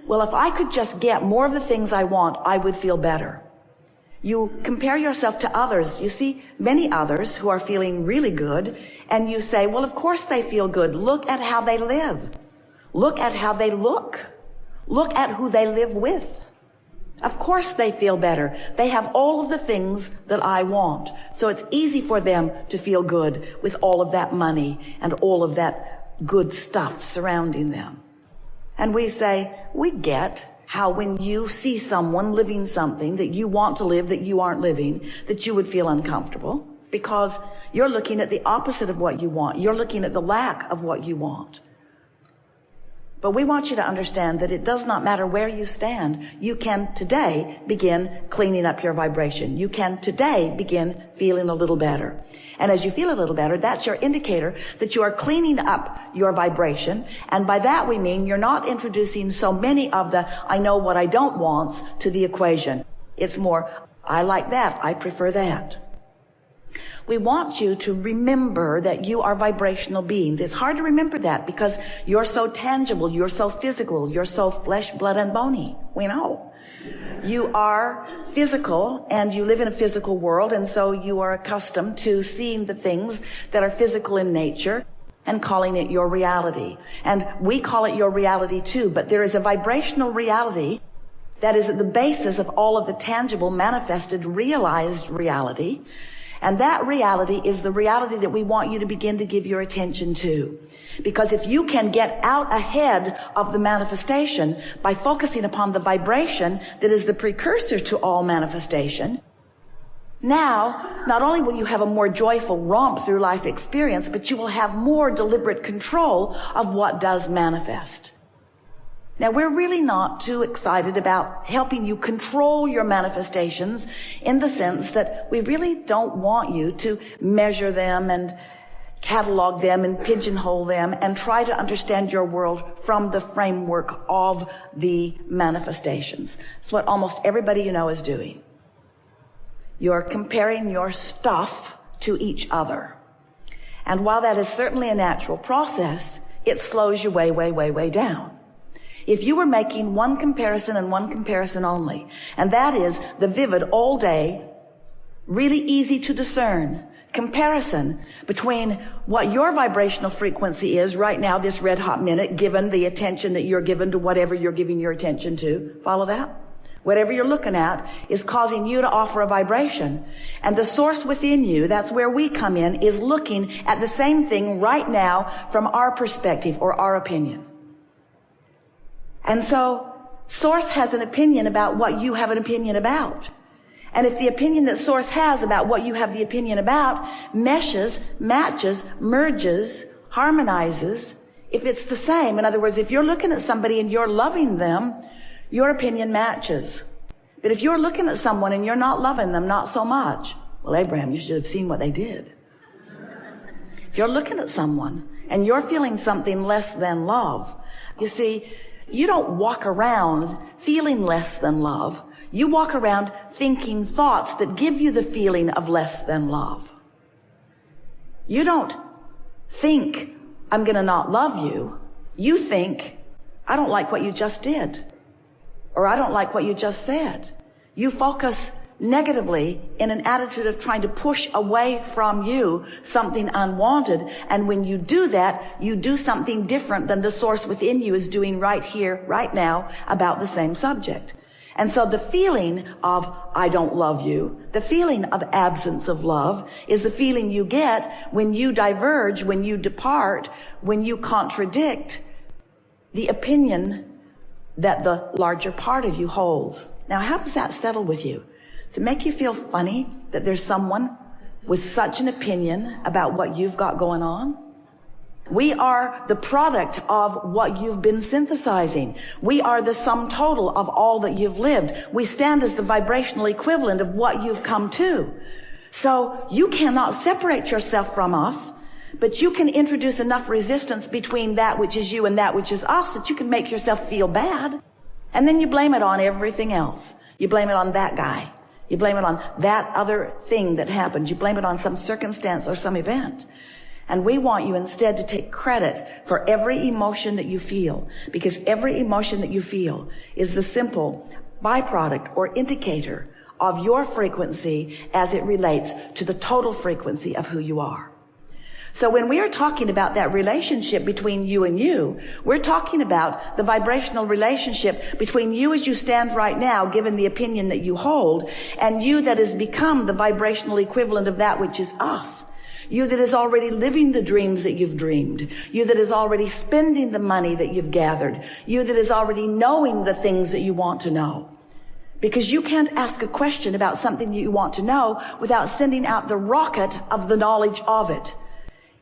well, if I could just get more of the things I want, I would feel better. You compare yourself to others. You see many others who are feeling really good, and you say, well, of course they feel good. Look at how they live. Look at how they look. Look at who they live with. Of course they feel better. They have all of the things that I want. So it's easy for them to feel good with all of that money and all of that good stuff surrounding them. And we say, we get how when you see someone living something that you want to live that you aren't living, that you would feel uncomfortable because you're looking at the opposite of what you want. You're looking at the lack of what you want. But we want you to understand that it does not matter where you stand. You can today begin cleaning up your vibration. You can today begin feeling a little better. And as you feel a little better, that's your indicator that you are cleaning up your vibration. And by that we mean you're not introducing so many of the I know what I don't wants to the equation. It's more, I like that, I prefer that. We want you to remember that you are vibrational beings. It's hard to remember that because you're so tangible, you're so physical, you're so flesh, blood, and bony. We know. You are physical and you live in a physical world, and so you are accustomed to seeing the things that are physical in nature and calling it your reality. And we call it your reality too, but there is a vibrational reality that is at the basis of all of the tangible, manifested, realized reality. And that reality is the reality that we want you to begin to give your attention to. Because if you can get out ahead of the manifestation by focusing upon the vibration that is the precursor to all manifestation, now, not only will you have a more joyful romp through life experience, but you will have more deliberate control of what does manifest. Now, we're really not too excited about helping you control your manifestations in the sense that we really don't want you to measure them and catalog them and pigeonhole them and try to understand your world from the framework of the manifestations. It's what almost everybody you know is doing. You're comparing your stuff to each other. And while that is certainly a natural process, it slows you way, way, way, way down. If you were making one comparison and one comparison only, and that is the vivid all day, really easy to discern comparison between what your vibrational frequency is right now, this red hot minute, given the attention that you're given to whatever you're giving your attention to. Follow that? Whatever you're looking at is causing you to offer a vibration. And the source within you, that's where we come in, is looking at the same thing right now from our perspective or our opinion. And so, Source has an opinion about what you have an opinion about. And if the opinion that Source has about what you have the opinion about meshes, matches, merges, harmonizes, if it's the same, in other words, if you're looking at somebody and you're loving them, your opinion matches. But if you're looking at someone and you're not loving them, not so much, well, Abraham, you should have seen what they did. If you're looking at someone and you're feeling something less than love, you see, you don't walk around feeling less than love. You walk around thinking thoughts that give you the feeling of less than love. You don't think, I'm going to not love you. You think, I don't like what you just did. Or I don't like what you just said. You focus negatively in an attitude of trying to push away from you something unwanted. And when you do that, you do something different than the source within you is doing right here, right now, about the same subject. And so the feeling of I don't love you, the feeling of absence of love, is the feeling you get when you diverge, when you depart, when you contradict the opinion that the larger part of you holds. Now, how does that settle with you? Does it make you feel funny that there's someone with such an opinion about what you've got going on? We are the product of what you've been synthesizing. We are the sum total of all that you've lived. We stand as the vibrational equivalent of what you've come to. So you cannot separate yourself from us, but you can introduce enough resistance between that which is you and that which is us that you can make yourself feel bad. And then you blame it on everything else. You blame it on that guy. You blame it on that other thing that happened. You blame it on some circumstance or some event. And we want you instead to take credit for every emotion that you feel, because every emotion that you feel is the simple byproduct or indicator of your frequency as it relates to the total frequency of who you are. So when we are talking about that relationship between you and you, we're talking about the vibrational relationship between you as you stand right now, given the opinion that you hold, and you that has become the vibrational equivalent of that which is us. You that is already living the dreams that you've dreamed. You that is already spending the money that you've gathered. You that is already knowing the things that you want to know. Because you can't ask a question about something that you want to know without sending out the rocket of the knowledge of it.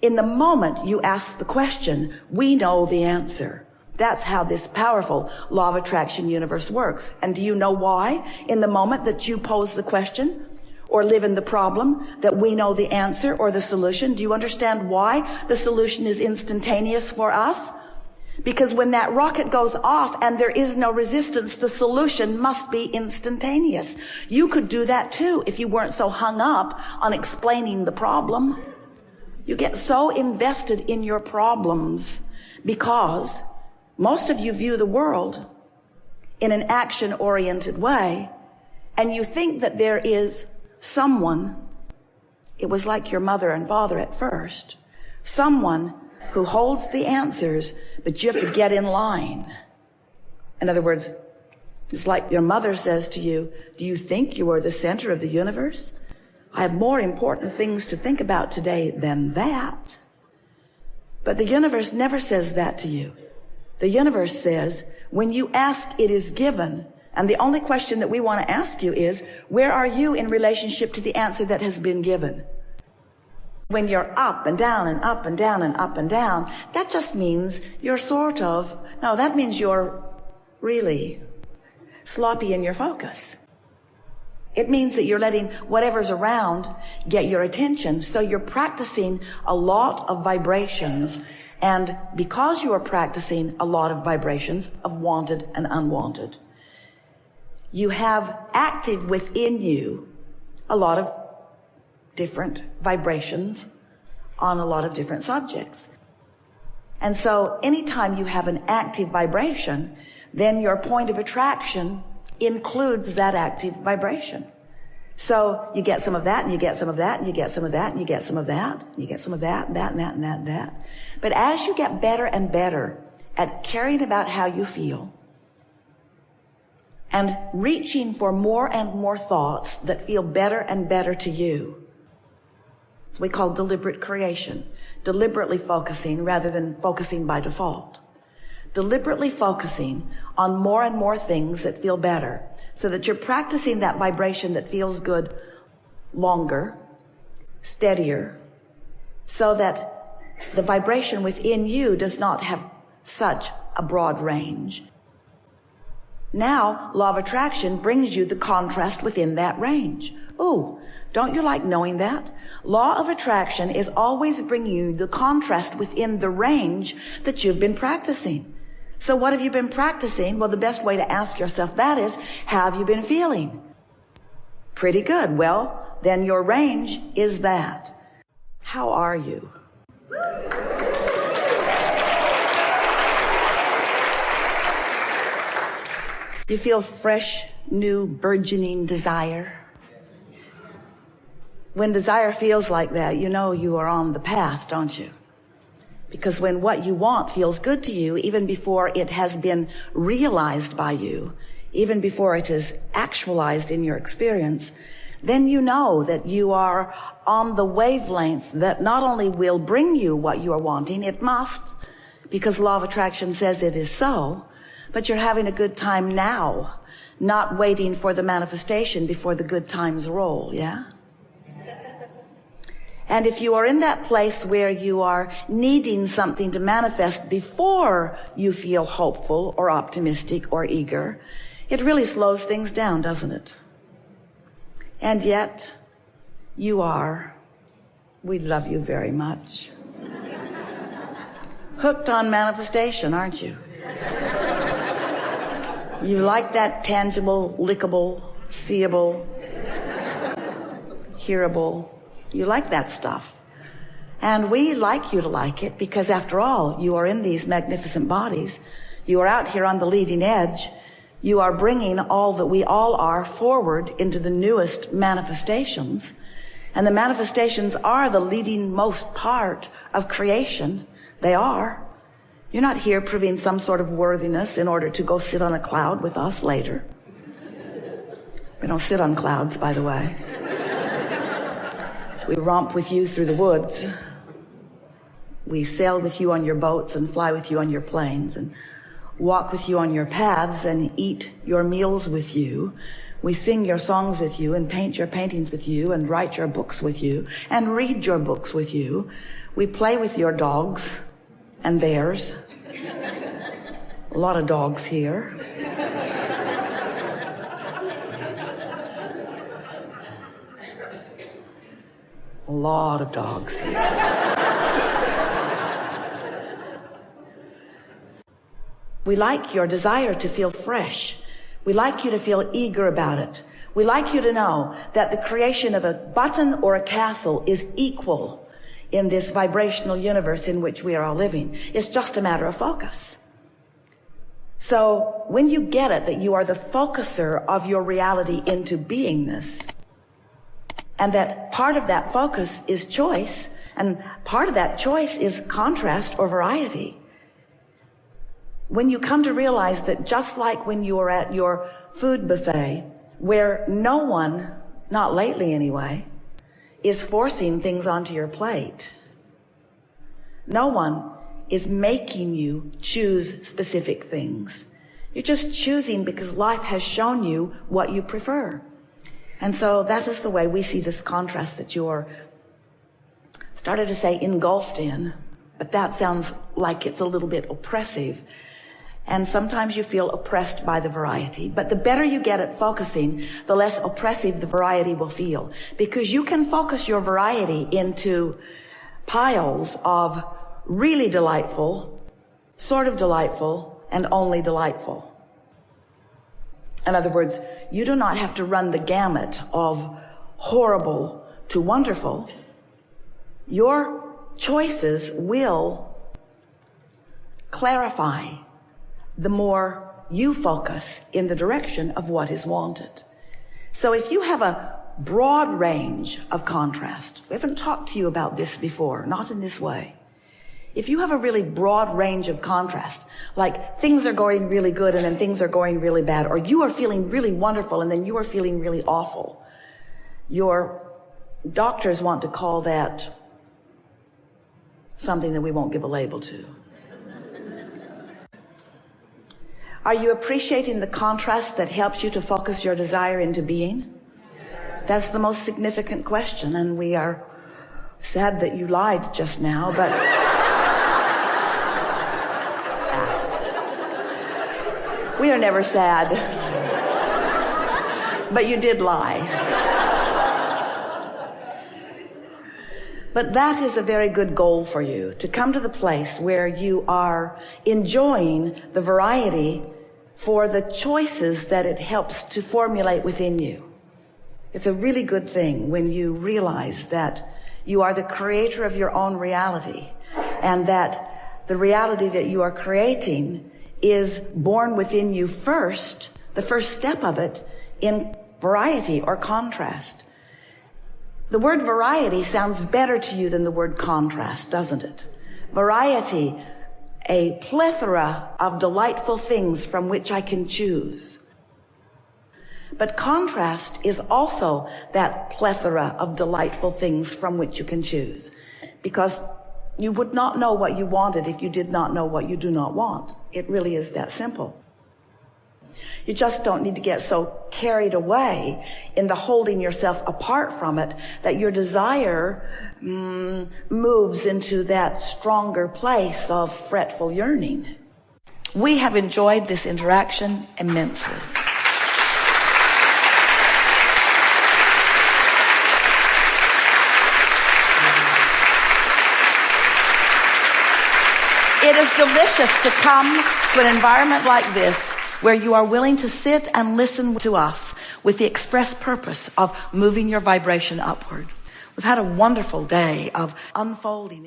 In the moment you ask the question, we know the answer. That's how this powerful law of attraction universe works. And do you know why? In the moment that you pose the question or live in the problem, that we know the answer or the solution. Do you understand why the solution is instantaneous for us? Because when that rocket goes off and there is no resistance, the solution must be instantaneous. You could do that too if you weren't so hung up on explaining the problem. You get so invested in your problems because most of you view the world in an action-oriented way, and you think that there is someone, it was like your mother and father at first, someone who holds the answers, but you have to get in line. In other words, it's like your mother says to you, do you think you are the center of the universe? I have more important things to think about today than that. But the universe never says that to you. The universe says, when you ask, it is given. And the only question that we want to ask you is, where are you in relationship to the answer that has been given? When you're up and down and up and down and up and down, that just means you're that means you're really sloppy in your focus. It means that you're letting whatever's around get your attention. So you're practicing a lot of vibrations. And because you are practicing a lot of vibrations of wanted and unwanted, you have active within you a lot of different vibrations on a lot of different subjects. And so anytime you have an active vibration, then your point of attraction includes that active vibration. So you get some of that, and you get some of that, and you get some of that, and you get some of that, and you get some of that, and that, and that, and that, and that. But as you get better and better at caring about how you feel, and reaching for more and more thoughts that feel better and better to you. It's what we call deliberate creation. Deliberately focusing rather than focusing by default. Deliberately focusing on more and more things that feel better, so that you're practicing that vibration that feels good longer, steadier, so that the vibration within you does not have such a broad range. Now, law of attraction brings you the contrast within that range. Ooh, don't you like knowing that? Law of attraction is always bringing you the contrast within the range that you've been practicing. So what have you been practicing? Well, the best way to ask yourself that is, how have you been feeling? Pretty good. Well, then your range is that. How are you? You feel fresh, new, burgeoning desire. When desire feels like that, you know you are on the path, don't you? Because when what you want feels good to you, even before it has been realized by you, even before it is actualized in your experience, then you know that you are on the wavelength that not only will bring you what you are wanting, it must, because law of attraction says it is so, but you're having a good time now, not waiting for the manifestation before the good times roll, yeah? And if you are in that place where you are needing something to manifest before you feel hopeful or optimistic or eager, it really slows things down, doesn't it? And yet, you are. We love you very much. Hooked on manifestation, aren't you? You like that tangible, lickable, seeable, hearable. You like that stuff. And we like you to like it because, after all, you are in these magnificent bodies. You are out here on the leading edge. You are bringing all that we all are forward into the newest manifestations. And the manifestations are the leading most part of creation. They are. You're not here proving some sort of worthiness in order to go sit on a cloud with us later. We don't sit on clouds, by the way. We romp with you through the woods. We sail with you on your boats and fly with you on your planes and walk with you on your paths and eat your meals with you. We sing your songs with you and paint your paintings with you and write your books with you and read your books with you. We play with your dogs and theirs. A lot of dogs here. A lot of dogs here. We like your desire to feel fresh. We like you to feel eager about it. We like you to know that the creation of a button or a castle is equal in this vibrational universe in which we are all living. It's just a matter of focus. So when you get it that you are the focuser of your reality into beingness, and that part of that focus is choice, and part of that choice is contrast or variety, when you come to realize that just like when you are at your food buffet, where no one, not lately anyway, is forcing things onto your plate. No one is making you choose specific things. You're just choosing because life has shown you what you prefer. And so that is the way we see this contrast that you're, started to say engulfed in, but that sounds like it's a little bit oppressive. And sometimes you feel oppressed by the variety. But the better you get at focusing, the less oppressive the variety will feel. Because you can focus your variety into piles of really delightful, sort of delightful, and only delightful. In other words, you do not have to run the gamut of horrible to wonderful. Your choices will clarify the more you focus in the direction of what is wanted. So if you have a broad range of contrast, we haven't talked to you about this before, not in this way. If you have a really broad range of contrast, like things are going really good and then things are going really bad, or you are feeling really wonderful and then you are feeling really awful, your doctors want to call that something that we won't give a label to. Are you appreciating the contrast that helps you to focus your desire into being? That's the most significant question, and we are sad that you lied just now, but we are never sad. But you did lie. But that is a very good goal for you, to come to the place where you are enjoying the variety for the choices that it helps to formulate within you. It's a really good thing when you realize that you are the creator of your own reality, and that the reality that you are creating is born within you first, the first step of it, in variety or contrast. The word variety sounds better to you than the word contrast, doesn't it? Variety, a plethora of delightful things from which I can choose. But contrast is also that plethora of delightful things from which you can choose. Because you would not know what you wanted if you did not know what you do not want. It really is that simple. You just don't need to get so carried away in the holding yourself apart from it that your desire moves into that stronger place of fretful yearning. We have enjoyed this interaction immensely. It is delicious to come to an environment like this where you are willing to sit and listen to us with the express purpose of moving your vibration upward. We've had a wonderful day of unfolding.